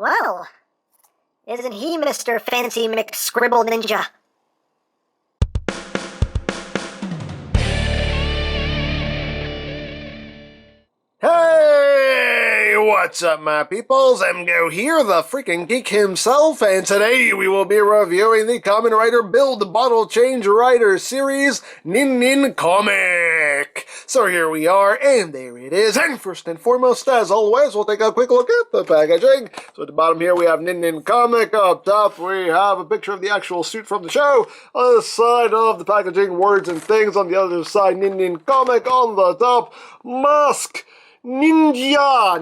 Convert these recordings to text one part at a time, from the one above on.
Well, isn't he Mr. Fancy McScribble Ninja? Hey, what's up, my peoples? EmGo here, the freaking geek himself, and today we will be reviewing the Kamen Rider Build Bottle Change Rider series, NINNINCOMIC. So here we are, and there it is. And first and foremost, as always, we'll take a quick look at the packaging. So at the bottom here, we have NINNINCOMIC. Up top, we have a picture of the actual suit from the show. On the side of the packaging, words and things. On the other side, NINNINCOMIC. On the top, mask. Ninja,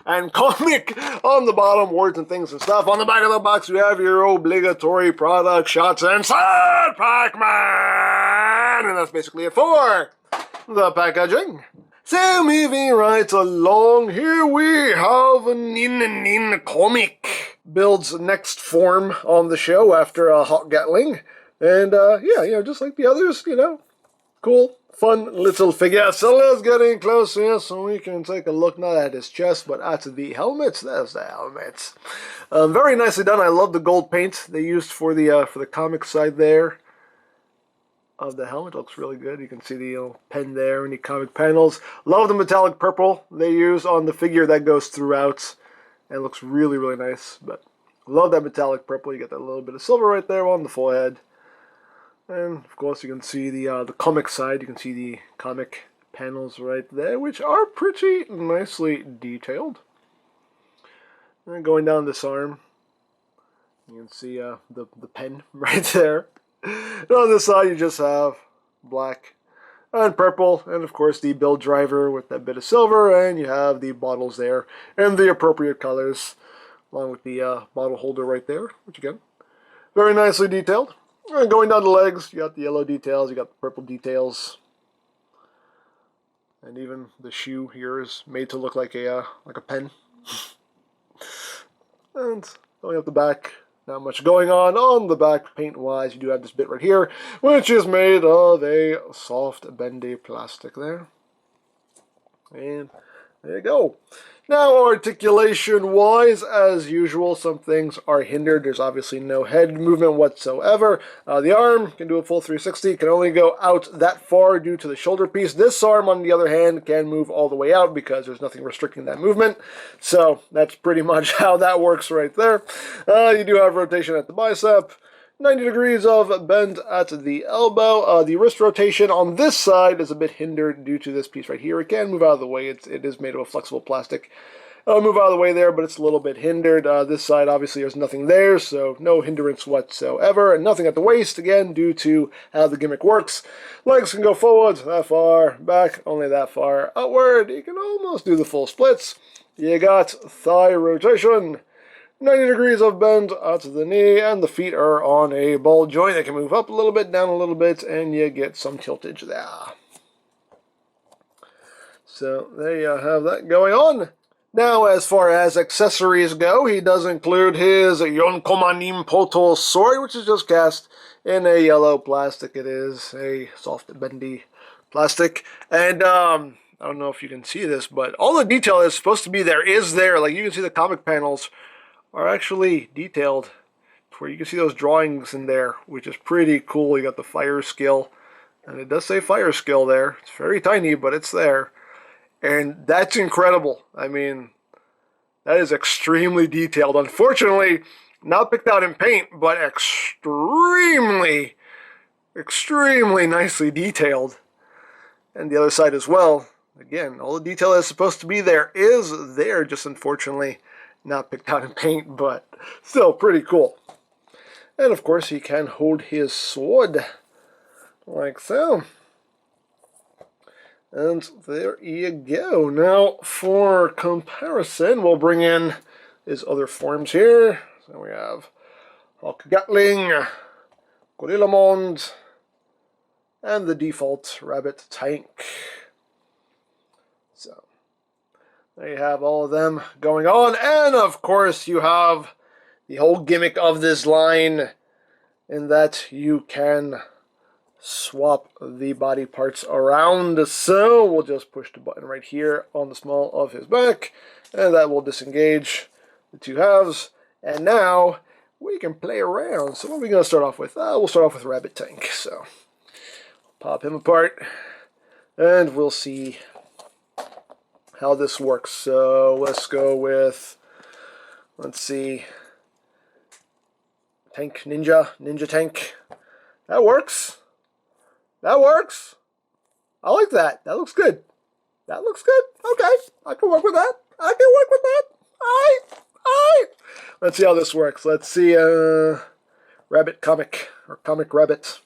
and comic on the bottom, words and things and stuff. On the back of the box, you have your obligatory product shots and sad Pac-Man, and that's basically it for the packaging. So moving right along, here we have NINNINCOMIC. Builds next form on the show after a Hot Gatling, and yeah, just like the others, cool. Fun little figure. So let's get in close here so we can take a look not at his chest but at the helmets. There's the helmets. Very nicely done. I love the gold paint they used for the comic side there of the helmet. It looks really good. You can see the pen there and the comic panels. Love the metallic purple they use on the figure that goes throughout. And it looks really, really nice. But love that metallic purple. You get that little bit of silver right there on the forehead. And, of course, you can see the comic side. You can see the comic panels right there, which are pretty nicely detailed. And going down this arm, you can see the pen right there. And on this side, you just have black and purple, and, of course, the build driver with that bit of silver, and you have the bottles there in the appropriate colors, along with the bottle holder right there, which, again, very nicely detailed. And going down the legs, you got the yellow details, you got the purple details, and even the shoe here is made to look like a pen. And going up the back, not much going on the back paint-wise. You do have this bit right here, which is made of a soft, bendy plastic there. And there you go. Now, articulation-wise, as usual, some things are hindered. There's obviously no head movement whatsoever. The arm can do a full 360, can only go out that far due to the shoulder piece. This arm, on the other hand, can move all the way out because there's nothing restricting that movement. So that's pretty much how that works right there. You do have rotation at the bicep. 90 degrees of bend at the elbow. The wrist rotation on this side is a bit hindered due to this piece right here. It can move out of the way. It is made of a flexible plastic. It'll move out of the way there, but it's a little bit hindered. This side, obviously, there's nothing there, so no hindrance whatsoever. And nothing at the waist, again, due to how the gimmick works. Legs can go forward, that far, back, only that far, outward. You can almost do the full splits. You got thigh rotation. 90 degrees of bend out to the knee, and the feet are on a ball joint. They can move up a little bit, down a little bit, and you get some tiltage there. So there you have that going on. Now, as far as accessories go, he does include his Yonkomanim Poto sword, which is just cast in a yellow plastic. It is a soft, bendy plastic. And I don't know if you can see this, but all the detail is supposed to be there is there. Like, you can see the comic panels are actually detailed where you can see those drawings in there, which is pretty cool. You got the fire skill, and it does say fire skill there. It's very tiny, but it's there. And that's incredible. I mean, that is extremely detailed. Unfortunately, not picked out in paint, but extremely, extremely nicely detailed. And the other side as well. Again, all the detail that's supposed to be there is there, just unfortunately not picked out in paint, but still pretty cool. And of course, he can hold his sword like so. And there you go. Now, for comparison, we'll bring in his other forms here. So we have Hawk Gatling, Gorillamond, and the default Rabbit Tank. So there you have all of them going on. And of course, you have the whole gimmick of this line in that you can swap the body parts around. So we'll just push the button right here on the small of his back, and that will disengage the two halves. And now we can play around. So what are we going to start off with? We'll start off with Rabbit Tank. So pop him apart, and we'll see how this works. So let's go with, let's see, Tank Ninja Tank. That works. That works. I like that. That looks good. That looks good. Okay, I can work with that. I can work with that. Alright. Let's see how this works. Let's see, Rabbit Comic, or Comic Rabbit.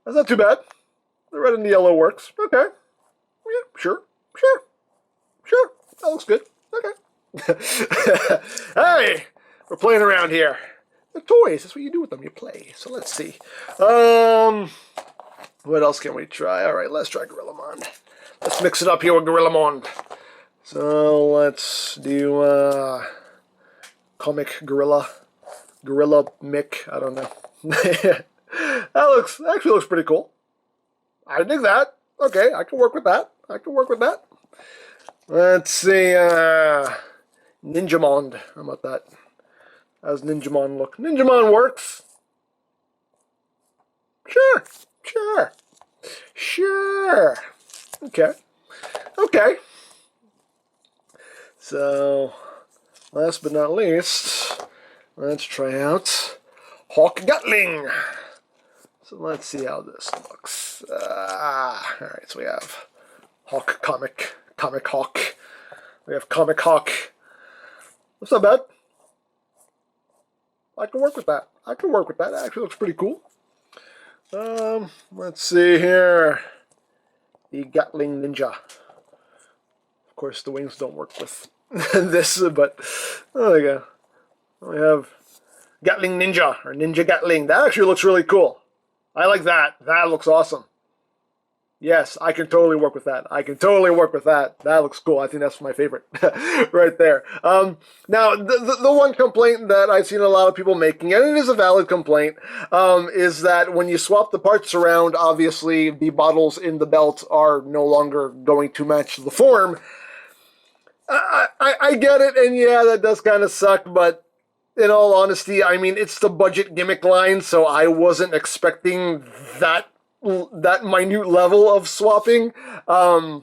That's not too bad. The red and the yellow works. Okay. Yeah, sure. That looks good. Okay. Hey, we're playing around here. They're toys. That's what you do with them. You play. So let's see. What else can we try? All right, let's try Gorillamon. Let's mix it up here with Gorillamon. So let's do Comic Gorilla Mick. I don't know. That actually looks pretty cool. I dig that. Okay, I can work with that. Let's see, Ninjamon. How about that? How's Ninjamon look? Ninjamon works. Sure. Okay. So, last but not least, let's try out Hawk Gatling. So let's see how this looks. Alright, so we have Hawk Comic Hawk. We have Comic Hawk. That's not bad. I can work with that. That actually looks pretty cool. Let's see here. The Gatling Ninja. Of course, the wings don't work with this, but there we go. We have Gatling Ninja, or Ninja Gatling. That actually looks really cool. I like that. That looks awesome. Yes, I can totally work with that. That looks cool. I think that's my favorite right there. Now, the one complaint that I've seen a lot of people making, and it is a valid complaint, is that when you swap the parts around, obviously the bottles in the belt are no longer going to match the form. I get it, and yeah, that does kind of suck, but in all honesty, I mean, it's the budget gimmick line, so I wasn't expecting that minute level of swapping. I'm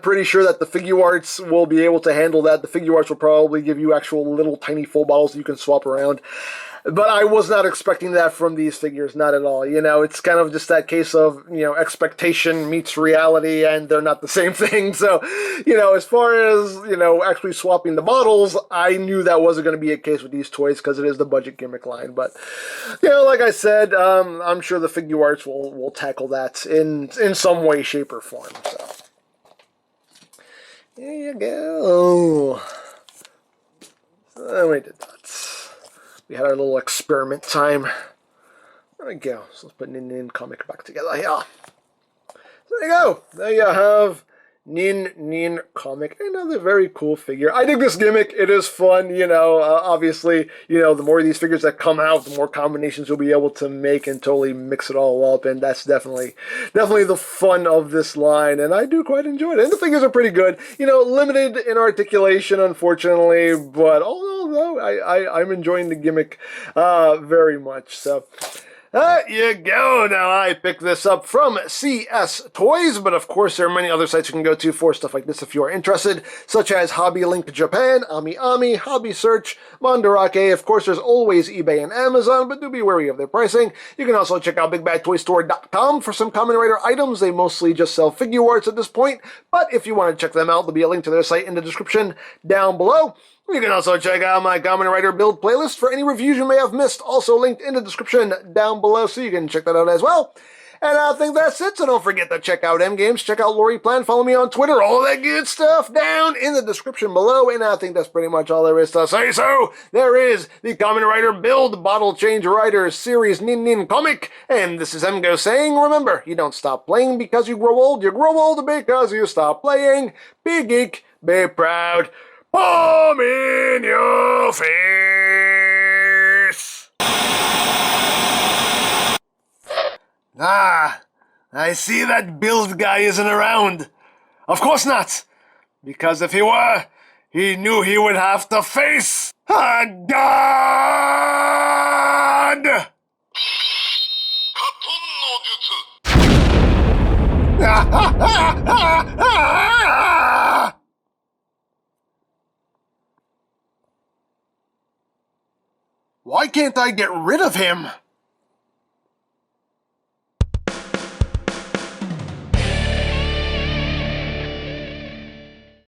pretty sure that the Figuarts will be able to handle that. The Figuarts will probably give you actual little tiny full bottles that you can swap around. But I was not expecting that from these figures, not at all. You know, it's kind of just that case of, you know, expectation meets reality, and they're not the same thing. So, you know, as far as, you know, actually swapping the bottles, I knew that wasn't going to be a case with these toys because it is the budget gimmick line. But, you know, like I said, I'm sure the Figuarts will tackle that in some way, shape, or form. So, there you go. So we did that. We had our little experiment time. There we go. So let's put NINNINCOMIC back together here. So there you go. There you have NINNINCOMIC. Another very cool figure. I dig this gimmick. It is fun. You know, obviously, you know, the more of these figures that come out, the more combinations you'll be able to make and totally mix it all up. And that's definitely the fun of this line. And I do quite enjoy it. And the figures are pretty good. You know, limited in articulation, unfortunately. But although I'm enjoying the gimmick very much. So there you go. Now, I picked this up from CS Toys, but of course there are many other sites you can go to for stuff like this if you are interested, such as Hobby Link Japan, Ami, Hobby Search, Mandarake. Of course, there's always eBay and Amazon, but do be wary of their pricing. You can also check out BigBadToyStore.com for some Kamen Rider items. They mostly just sell Figuarts at this point, but if you want to check them out, there'll be a link to their site in the description down below. You can also check out my Kamen Rider build playlist for any reviews you may have missed, also linked in the description down below, so you can check that out as well. And I think that's it, so don't forget to check out EmGo's, check out Lori Plan, follow me on Twitter, all that good stuff down in the description below, and I think that's pretty much all there is to say. So, there is the Kamen Rider Build Bottle Change Rider Series NINNINCOMIC, and this is EmGo saying, remember, you don't stop playing because you grow old because you stop playing. Be geek, be proud. Palm in your face! Ah, I see that build guy isn't around. Of course not, because if he were, he knew he would have to face a god! Why can't I get rid of him?